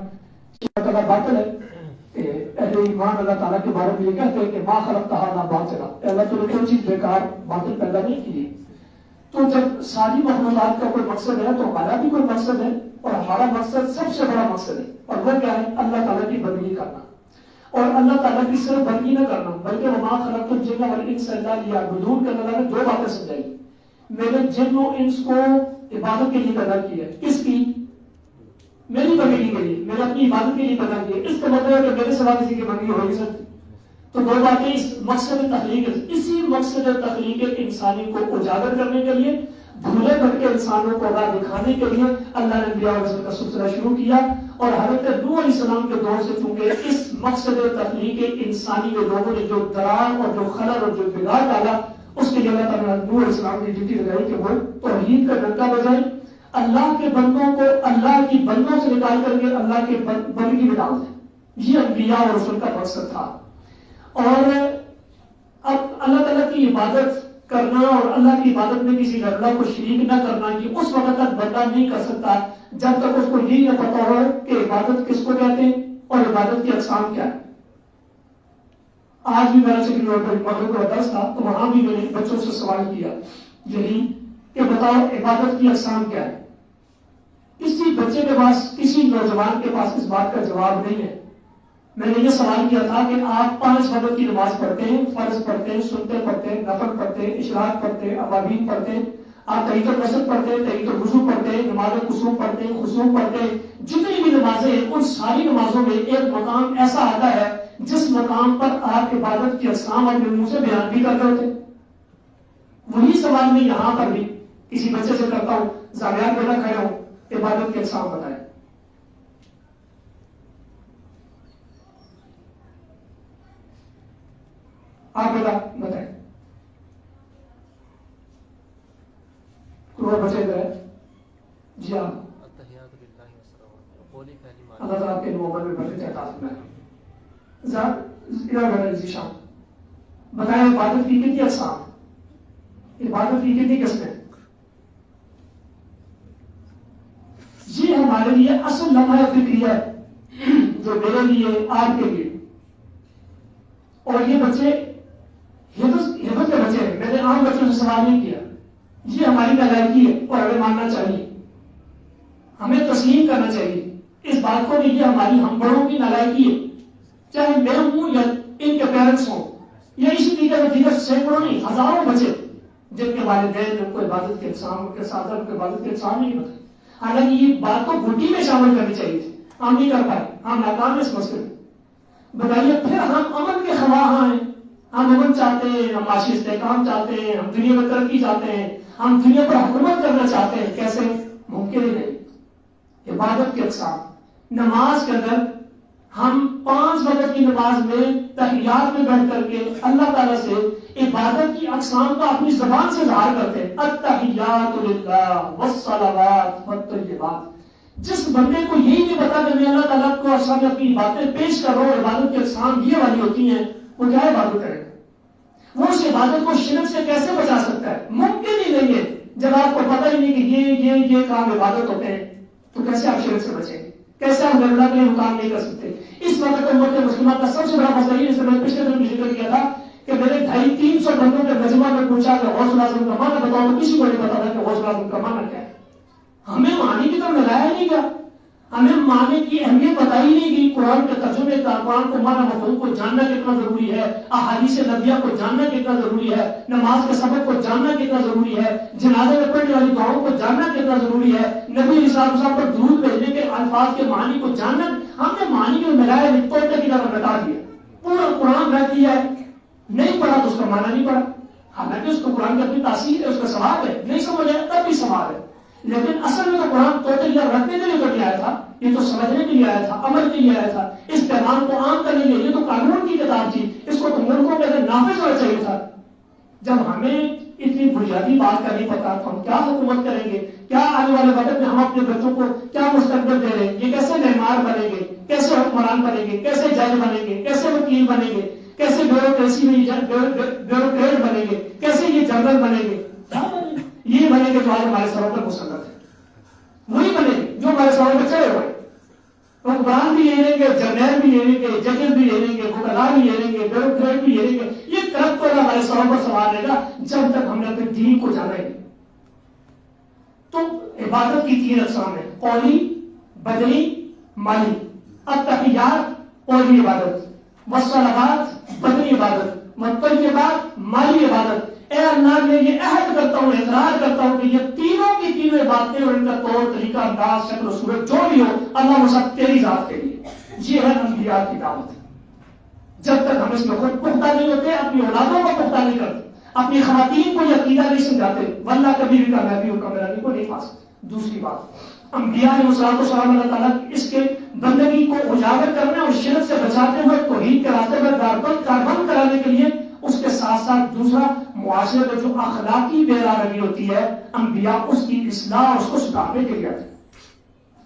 اللہ باطل ہے کہ اہل ایمان اللہ تعالیٰ کے بارے میں یہ کہتے ہیں کہ ما خلقتہ لا باطلا، اللہ تو نے کوئی چیز بیکار باطل پیدا نہیں کی۔ تو جب ساری مخلوقات کا کوئی مقصد ہے تو ہمارا بھی کوئی مقصد ہے، اور ہمارا مقصد سب سے بڑا مقصد ہے، اور وہ کیا ہے؟ اللہ تعالیٰ کی بندگی کرنا، اور اللہ تعالیٰ کی صرف بندگی نہ کرنا بلکہ وما خلقت الجن والانس الا لیعبدون کا اللہ نے دو باتیں سمجھائی۔ میں نے جن و انس کو عبادت کے لیے پیدا کیا ہے۔ کس کی؟ میری بندگی کے لیے، میں نے اپنی عبادت کے لیے پیدا کیا۔ اس کا مطلب ہے کہ میرے سوا کسی کی بندگی ہو نہیں سکتی۔ تو دو باتیں اس مقصد تخلیق، اسی مقصد تخلیق انسانی کو اجاگر کرنے کے لیے، بھولے بھٹکے انسانوں کو راہ دکھانے کے لیے اللہ نے انبیاء اور رسول کا سلسلہ شروع کیا۔ اور حضرت نوح علیہ السلام کے دور سے چونکہ اس مقصد تخلیق انسانی کے لوگوں نے جو درار اور جو خلل اور جو بگاڑ ڈالا، اس کے لیے اللہ تعالیٰ نے نوح علیہ السلام کی ڈیوٹی لگائی کہ وہ توحید کا ڈنکا بجائے، اللہ کے بندوں کو اللہ کی بندوں سے نکال کر کے اللہ کے بندگی میں ڈال دیں۔ یہ انبیاء اور رسول کا مقصد تھا۔ اور اب اللہ تعالیٰ کی عبادت کرنا اور اللہ کی عبادت میں کسی اللہ کو شریک نہ کرنا، یہ اس وقت تک بندہ نہیں کر سکتا جب تک اس کو یہ نہ پتا ہو کہ عبادت کس کو کہتے ہیں اور عبادت کی اقسام کیا ہے۔ آج بھی میرا سیکنڈ مغرب کا درس تھا تو وہاں بھی میں نے بچوں سے سوال کیا یہی کہ بتاؤ عبادت کی اقسام کیا ہے۔ کسی بچے کے پاس، کسی نوجوان کے پاس اس بات کا جواب نہیں ہے۔ میں نے یہ سوال کیا تھا کہ آپ 5 وقت کی نماز پڑھتے ہیں، فرض پڑھتے ہیں، سنتے پڑھتے ہیں، نفل پڑھتے ہیں، اشراق پڑھتے ہیں، اوابین پڑھتے ہیں، آپ تحیۃ القصر پڑھتے ہیں، تحیۃ الوضو پڑھتے ہیں، نماز قصور پڑھتے ہیں، خشوع پڑھتے ہیں، جتنی بھی نمازیں ہیں ان ساری نمازوں میں ایک مقام ایسا آتا ہے جس مقام پر آپ عبادت کی اقسام اپنے منہ سے بیان بھی کرتے ہوتے ہیں۔ وہی سوال میں یہاں پر بھی کسی بچے سے کرتا ہوں، زاویات بیٹا کھڑے ہوں، عبادت کے اقسام بتائیں۔ آپ بیٹا بتائیں۔ تو بچے گئے جی آپ اللہ تعالیٰ آپ کے نوبر میں برکت عطا فرمائے۔ ذرا بیٹا جی شام بتائیں عبادت کی کتنی اقسام، عبادت کی کتنی قسمیں؟ یہ ہمارے لیے اصل لمحہ فکری ہے جو میرے لیے آپ کے لیے، اور یہ بچے حفظ کے بچے ہیں، میں نے عام بچوں سے سوال نہیں کیا۔ یہ ہماری نالائکی ہے اور ہمیں ماننا چاہیے، ہمیں تسلیم کرنا چاہیے اس بات کو کہ یہ ہماری ہم بڑوں کی نالائکی ہے، چاہے میں ہوں یا ان کے پیرنٹس ہوں یا اسی طریقے سے دیگر سینکڑوں نہیں ہزاروں بچے جن کے والدین نے ان کو عبادت کے اقسام کے ساتھ ان کو عبادت کے اقسام نہیں بتائے۔ حالانکہ یہ بات کو گھٹی میں شامل کرنی چاہیے تھی، ہم نہیں کر پائے، ہم ناکام ہیں اس مسئلے میں۔ بتائیے پھر ہم امن کے خواہاں ہیں، ہم امن چاہتے ہیں، ہم معاشی استحکام چاہتے ہیں، ہم دنیا میں ترقی چاہتے ہیں، ہم دنیا پر حکومت کرنا چاہتے ہیں، کیسے؟ ممکن ہی نہیں۔ عبادت کے اقسام، نماز کے اندر ہم 5 وقت کی نماز میں تحیات میں بیٹھ کر کے اللہ تعالیٰ سے عبادت کی اقسام کا اپنی زبان سے اظہار کرتے ہیں، التحیات للہ والصلوات والطیبات۔ جس بندے کو یہی نہیں پتا کہ میں اللہ تعالیٰ کو سامنے اپنی باتیں پیش کر رہا ہوں، عبادت کے اقسام یہ والی ہوتی ہیں، وہ کیا عبادت کرے گا؟ وہ اس عبادت کو شرک سے کیسے بچا سکتا ہے؟ ممکن ہی نہیں ہے۔ جب آپ کو پتہ ہی نہیں کہ یہ کام عبادت ہوتے ہیں تو کیسے آپ شرک سے بچیں گے؟ کیسے آپ اللہ کے لیے مقام نہیں کر سکتے؟ اس وقت امت مسلمہ کا سب سے بڑا مسئلہ یہ، جس میں پچھلے دن میں ذکر کیا تھا کہ میں نے 250-300 بندوں کے مجمع میں پوچھا کہ غوث الاعظم کا معنی بتاؤ، تو کسی کو نہیں پتا تھا کہ غوث الاعظم کا معنی کیا ہے۔ ہمیں معنی کی طرف لگایا ہی نہیں گیا، ہمیں معنی کی اہمیت بتائی نہیں گئی۔ قرآن کے ترجمے کا، قرآن کو معنی مفہوم کو جاننا کتنا ضروری ہے، احادیث نبویہ کو جاننا کتنا ضروری ہے، نماز کے سبق کو جاننا کتنا ضروری ہے، جنازے میں پڑھنے والی دعاؤں کو جاننا کتنا ضروری ہے، نبی علیہ السلام پر درود بھیجنے کے الفاظ کے معنی کو جاننا۔ ہم نے معنی کو ملایا نہیں، توڑنے کی طرف ہٹا دیا، پورا قرآن رہ دیا ہے، نہیں پڑھا تو اس کا معنی نہیں پڑھا، حالانکہ اس کو قرآن کی اپنی تاثیر ہے، اس کا ثواب ہے، نہیں سمجھ آیا تب بھی ثواب ہے، لیکن اصل میں تو قرآن توڑنے کی طرف رکھنے کے لیے تو نہیں آیا تھا، یہ تو سمجھنے کے لیے آیا تھا، عمل کے لیے آیا تھا، اس پیغام کو عام کرنے کے لیے۔ یہ تو قانون کی کتاب تھی، اس کو تو ملکوں کے اندر نافذ ہونا چاہیے تھا۔ جب ہمیں اتنی بنیادی بات کا نہیں پتا تو ہم کیا حکومت کریں گے؟ کیا آنے والے وقت میں ہم اپنے بچوں کو کیا مستقبل دے رہے ہیں؟ یہ کیسے معمار بنیں گے، کیسے حکمران بنیں گے، کیسے جج بنیں گے، کیسے وکیل بنیں گے، کیسے بیوروکریسی میں بیوروکریٹ بنیں گے، کیسے یہ جنرل بنیں گے؟ یہ بنیں گے جو آج ہمارے سروں پر مسلط ہے، وہی بنے گے جو ہمارے سروں پر چڑھے ہوئے۔ حکمران بھی لے لیں گے، جرنیل بھی لے لیں گے، ججز بھی لے لیں گے، وکلاء بھی لے لیں گے، بیوروکریٹ بھی لے لیں گے، یہ کرپ تو ہمارے سروں پر سوار رہے گا جب تک ہم نے اپنے دین کو جانا ہے۔ تو عبادت کی 3 اقسام ہیں، قولی، بدنی، مالی۔ التحیات قولی عبادت، والصلوات بدنی عبادت، والطیبات مالی عبادت۔ اے اللہ میں یہ عہد کرتا ہوں، اقرار کرتا ہوں کہ یہ تینوں کی تینوں باتیں اور ان کا طور طریقہ، انداز، شکل و صورت جو بھی ہو، اللہ وہ سب تیری ذات کے لیے۔ یہ ہے انبیاء کی دعوت۔ جب تک ہم اس میں خود پختہ نہیں ہوتے، اپنی اولادوں کو پختہ نہیں کرتے، اپنی خواتین کو یہ عقیدہ نہیں سمجھاتے، واللہ کبھی بھی کامیابی اور کامیابی کو نہیں پا سکتے۔ دوسری بات، انبیاء علیہ الصلوۃ والسلام اللہ تعالیٰ اس کے بندگی کو اجاگر کرنے اور شرک سے بچاتے ہوئے توحید کے راستے پر کاربند کرانے کے لیے اس کے ساتھ ساتھ دوسرا معاشرے میں جو اخلاقی بیداری ہوتی ہے، انبیاء اس کی اصلاح اور اس کو سدھارنے کے لیے آتے ہیں۔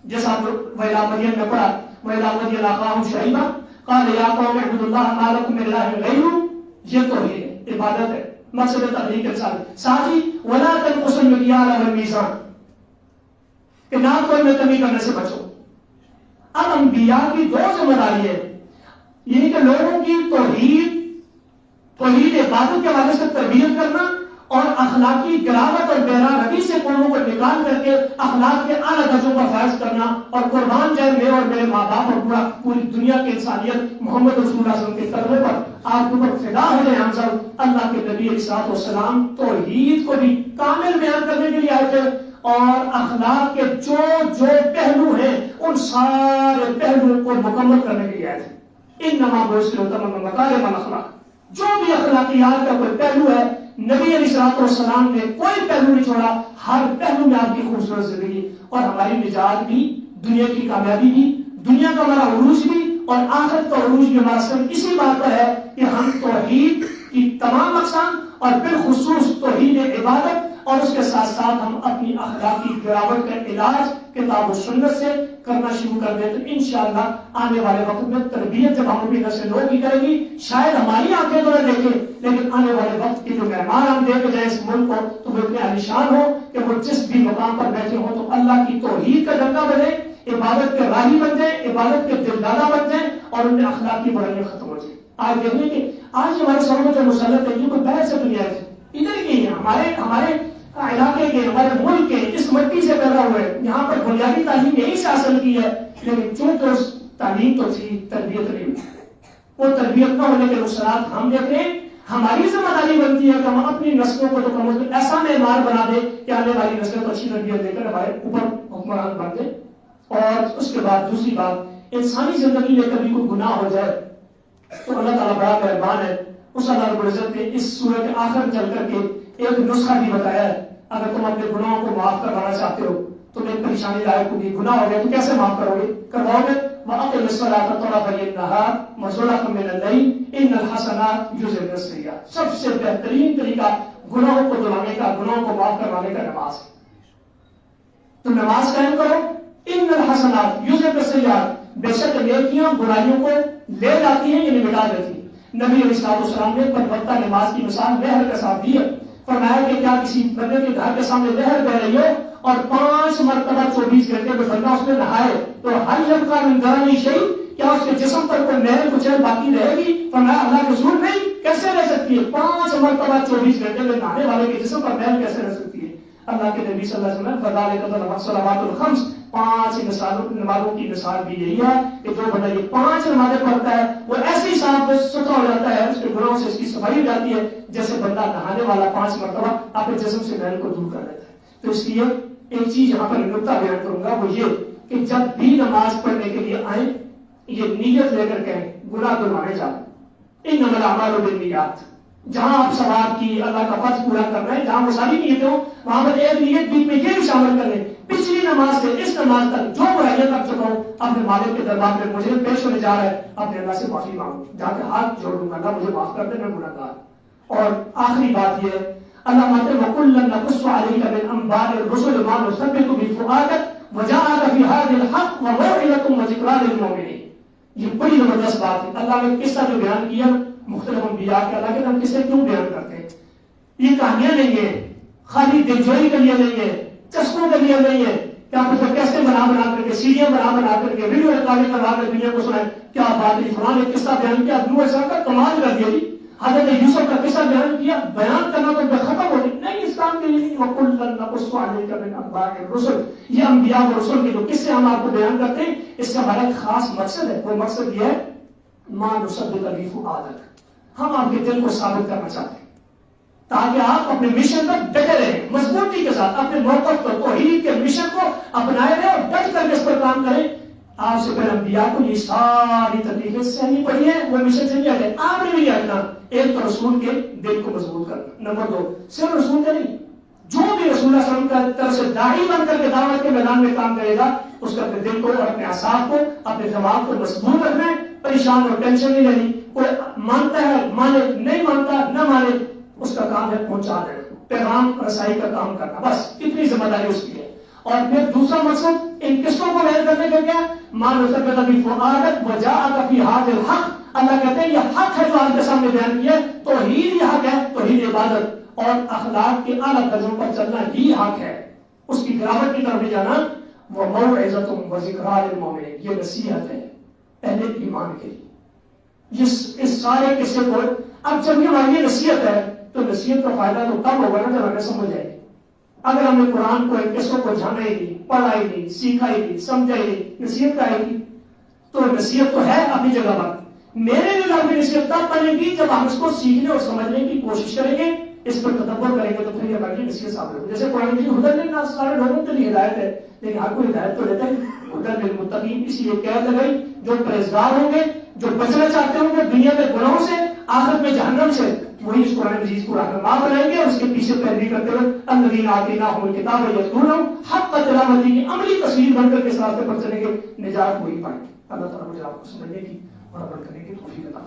جیسا وَإِلَىٰ مَدْيَنَ میں پڑھا، وَإِلَىٰ مَدْيَنَ أَخَاهُمْ شُعَيْبًا قَالَ يَا قَوْمِ اعْبُدُوا اللَّهَ مَا لَكُم مِّنْ إِلَٰهٍ غَيْرُهُ۔ یہ توحید ہے، عبادت ہے، مقصد تبلیغ کے ساتھ ہی وَلَا تَنقُصُوا الْمِكْيَالَ وَالْمِيزَانَ، کہ نہ کوئی میں کمی کرنے سے بچو۔ اب انبیاء کی 2 ذمہ داری ہے، یعنی کہ لوگوں کی توحید عبادت کے حوالے سے تربیت کرنا اور اخلاقی گراوٹ اور بیرا روی سے قوموں کو نکال کر کے اخلاق کے اعلیٰ درجوں پر فائز کرنا، اور قربان جائے میرے اور میرے ماں باپ اور پوری دنیا کی انسانیت محمد رسول اللہ صلی اللہ علیہ وسلم کے قدموں پر آپ کے اوپر فدا ہو جائے۔ ہم سب اللہ کے نبی علیہ السلام توحید کو بھی کامل بیان کرنے کے لیے آئے تھے، اور اخلاق کے جو پہلو ہیں ان سارے پہلوؤں کو مکمل کرنے کے لیے آئے تھے۔ انما بعثت لأتمم مکارم الاخلاق، جو بھی اخلاقیات کا کوئی پہلو ہے، نبی علیہ السلام نے کوئی پہلو نہیں چھوڑا، ہر پہلو میں آپ کی خوبصورت زندگی اور ہماری نجات بھی، دنیا کی کامیابی بھی، دنیا کا ہمارا عروج بھی اور آخرت کا عروج بھی ہمارا صرف اسی بات پر ہے کہ ہم توحید کی تمام اقسام اور بالخصوص توحید عبادت اور اس کے ساتھ ساتھ ہم اپنی اخلاقی گراوٹ کا علاج کتاب و سنت سے کرنا شروع کر دیں، تو انشاءاللہ آنے والے وقت میں تربیت جب ہم اپنی نسل لوگ کی کریں گی، شاید ہماری آنکھیں تو نہ دیکھیں، لیکن آنے والے وقت کے جو مہمان ہم دے کے جائیں اس ملک کو، تو وہ اتنے عالیشان ہو کہ وہ جس بھی مقام پر بیٹھے ہوں تو اللہ کی توحید کا ڈنکا بنے، عبادت کے راہی بن جائیں، عبادت کے دلدادہ بن جائیں، اور ان میں اخلاقی برائیاں ختم ہو جائیں۔ آج دیکھیں کہ آج ہمارے سروں میں جو مسلط ہے یہ کوئی بحث سے دنیا سے ادھر کی ہے، ہمارے علاقے کے، ہمارے ملک کے، اس مٹی سے پیدا ہوئے، یہاں پر بنیادی تعلیم یہی سے حاصل کی ہے، لیکن چونکہ اس تعلیم تو تھی، تربیت نہیں ہوئی، وہ تربیت نہ ہونے کے نقصانات ہم دیکھ رہے ہیں۔ ہماری ذمہ داری بنتی ہے کہ ہم اپنی نسلوں کو تو کم از کم ایسا معیار بنا دیں کہ آنے والی نسلوں کو اچھی تربیت دے کر ہمارے اوپر حکمران بن جائے۔ اور اس کے بعد دوسری بات، انسانی زندگی میں کبھی کوئی گناہ ہو جائے تو اللہ تعالیٰ بڑا مہربان ہے، اس اللہ رب العزت نے اس سورہ کے آخر چل کر کے ایک نسخہ بھی بتایا ہے۔ اگر تم اپنے گناہوں کو معاف کروانا چاہتے ہو، تمہیں پریشانی لائق ہوگی، گناہ ہو گئے تو کیسے معاف کرواؤ گے؟ وَأَقِمِ الصَّلَاةَ طَرَفَيِ النَّهَارِ وَزُلَفًا مِّنَ اللَّيْلِ إِنَّ الْحَسَنَاتِ يُذْهِبْنَ السَّيِّئَاتِ۔ سب سے بہترین طریقہ گناہوں کو دھلانے کا، گناہوں کو معاف کروانے کا نماز ہے۔ تو نماز قائم کرو، إِنَّ الْحَسَنَاتِ يُذْهِبْنَ السَّيِّئَاتِ، بے شک نیکیاں برائیوں کو لے جاتی ہیں، یعنی مٹا دیتی ہیں۔ نبی علیہ السلام نے پنجوقتہ نماز کی مثال نہر کے ساتھ دی ہے، فرمایا کہ کیا کسی بندے کے گھر کے سامنے نہر بہ رہی ہو اور 5 مرتبہ 24 گھنٹے میں بندہ اس میں نہائے تو ہر یبقى من درنی شیء، کیا اس کے جسم پر کوئی میل کچیل باقی رہے گی؟ فرمایا اللہ کے رسول نہیں، کیسے رہ سکتی ہے؟ 5 مرتبہ 24 گھنٹے میں نہانے والے کے جسم پر میل کیسے رہ سکتی ہے؟ اللہ کے نبی صلی اللہ علیہ وسلم فذلك الصلوات الخمس، 5 نمازوں کی مثال بھی یہی ہے کہ جو بندہ یہ 5 نمازیں پڑھتا ہے وہ ایسے ہی صاف ستھرا ہو جاتا ہے، اس کے گناہوں سے اس کی صفائی ہو جاتی ہے، جیسے بندہ نہانے والا 5 مرتبہ اپنے جسم سے میل کو دور کر دیتا ہے۔ تو اس لیے ایک چیز یہاں پر نکتہ بیان کروں گا، وہ یہ کہ جب بھی نماز پڑھنے کے لیے آئیں یہ نیت لے کر کہیں گناہ دھلوانے جاؤ، انما الاعمال بالنیات، جہاں آپ ثواب کی اللہ کا فرض پورا کر رہے ہیں، جہاں وہ ساری نیتیں ہوں وہاں پر ایک نیت بیچ میں یہ بھی شامل کر لیں، پچھلی نماز سے اس نماز تک جو برائیاں کر چکا ہوں اپنے مالک کے دربار میں مجھے پیش ہونے جا رہا ہے، اپنے اللہ سے معافی مانگو، جہاں کے ہاتھ جوڑوں گا اللہ مجھے معاف کر دے، میں گناہ گار۔ اور آخری بات یہ ہے، اللہ ماتے وَكُلًّا نَقُصُّ عَلَيْكَ مِنْ أَنْبَاءِ الرُّسُلِ مَا نُثَبِّتُ بِهِ فُؤَادَكَ وَجَاءَكَ بِهَٰذِهِ الْحَقِّ وَمَوْعِظَةٌ وَذِكْرَىٰ لِلْمُؤْمِنِينَ۔ یہ بڑی زبردست بات ہے، اللہ نے قصہ جو بیان کیا مختلف انبیاء کے، اللہ کے ہم قصے کیوں بیان کرتے ہیں؟ یہ کہانیاں نہیں ہیں، خالی دلجوئی کے لیے نہیں ہے، چسکوں کے لیے نہیں ہے، کیا مطلب کیسے بنا کر کے سیڑھیاں بنا کر کے ویڈیو ریکارڈنگ کروا کر دنیا کو سنائے کیا بات ہے فلاں نے قصہ بیان کیا نوح علیہ السلام کا کمال کر دیا جی حضرت یوسف کا قصہ بیان کیا بیان کرنا تو ختم ہو گئی نہیں اس کام کے لیے نہیں وَكُلًّا نَقُصُّ عَلَيْكَ مِنْ أَنْبَاءِ الرُّسُلِ یہ انبیاء و رسول کے جو قصے ہم آپ کو بیان کرتے ہیں اس کا ہمارا ایک خاص مقصد ہے وہ مقصد یہ ہے مَا نُصَدِّقَ بِهِ فُؤَادَكَ ہم آپ کے دل کو ثابت کرنا چاہتے ہیں تاکہ آپ اپنے مشن پر ڈٹے رہیں مضبوطی کے ساتھ اپنے موقف پر توحید کے مشن کو اپنائے رہیں اور ڈٹ کر کے اس پر کام کریں آپ سے پہلے انبیاء کو یہ ساری تکلیفیں سہنی پڑی ہیں وہ مشن سے نہیں ہٹے آپ نے بھی نہیں ہٹنا ایک تو رسول کے دل کو مضبوط کرنا نمبر 2 صرف رسول کا نہیں جو بھی رسول اللہ صلی اللہ علیہ وسلم کا طرف سے داعی بن کر کے دعوت کے میدان میں کام کرے گا اس کا اپنے دل کو اور اپنے اعصاب کو اپنے دماغ کو مضبوط رکھنا ہے پریشان اور ٹینشن نہیں لینی کوئی مانتا ہے مانے نہیں مانتا نہ مانے اس کا کام ہے پہنچا دینا پیغام رسائی کا کام کرنا بس اتنی ذمہ داری اس کی ہے اور پھر دوسرا مقصد ان قصوں کو بیان کرنے کا کیا مان ثبت بفؤادک وجاءک فی ھذا الحق اللہ کہتے ہیں یہ حق ہے جو آپ کے سامنے بیان کیا ہے توحید یہ حق ہے توحید عبادت اور اخلاق کے اعلیٰ درجوں پر چلنا ہی حق ہے اس کی گراوٹ کی طرف جانا وہ موعظۃ و ذکریٰ للمؤمنین یہ نصیحت ہے اہل ایمان کے لیے اس سارے قصے کو اب جب یہ نصیحت ہے تو نصیحت کا فائدہ تو تب ہوگا نا جب ہمیں سمجھ آئے گی اگر ہم نے قرآن کو ان قصوں کو جانا ہی نہیں پڑھا ہی نہیں سیکھا ہی نہیں سمجھا ہی نہیں نصیحت کا آئے گی تو نصیحت تو ہے اپنی جگہ پر میرے لیے آپ کی نصیحت تب بنے گی جب ہم اس کو سیکھنے اور سمجھنے کی کوشش کریں گے اس پر تدبر کریں گے تو پھر یہ ہماری نصیحت ثابت ہوگی جیسے قرآن کی ہدی نہیں سارے لوگوں کے لیے ہدایت ہے لیکن ہر کوئی ہدایت تو لیتا ہے ہدی للمتقین اسی لیے قید لگائی جو پرہیزگار ہوں گے جو بچنا چاہتے ہوں گے دنیا کے گناہوں سے آخرت میں جہنم سے وہی اس قرآن مجید کو رہنما بنائیں گے اور اس کے پیچھے پیروی کرتے ہوئے الذین آتیناہم الکتاب یتلونہ حق تلاوتہ کی عملی تصویر بن کر کے راستے پر چلیں گے نجات وہی پائیں گے اللہ تعالیٰ مجھے آپ کو سمجھنے کی اور عمل کرنے کی توفیق عطا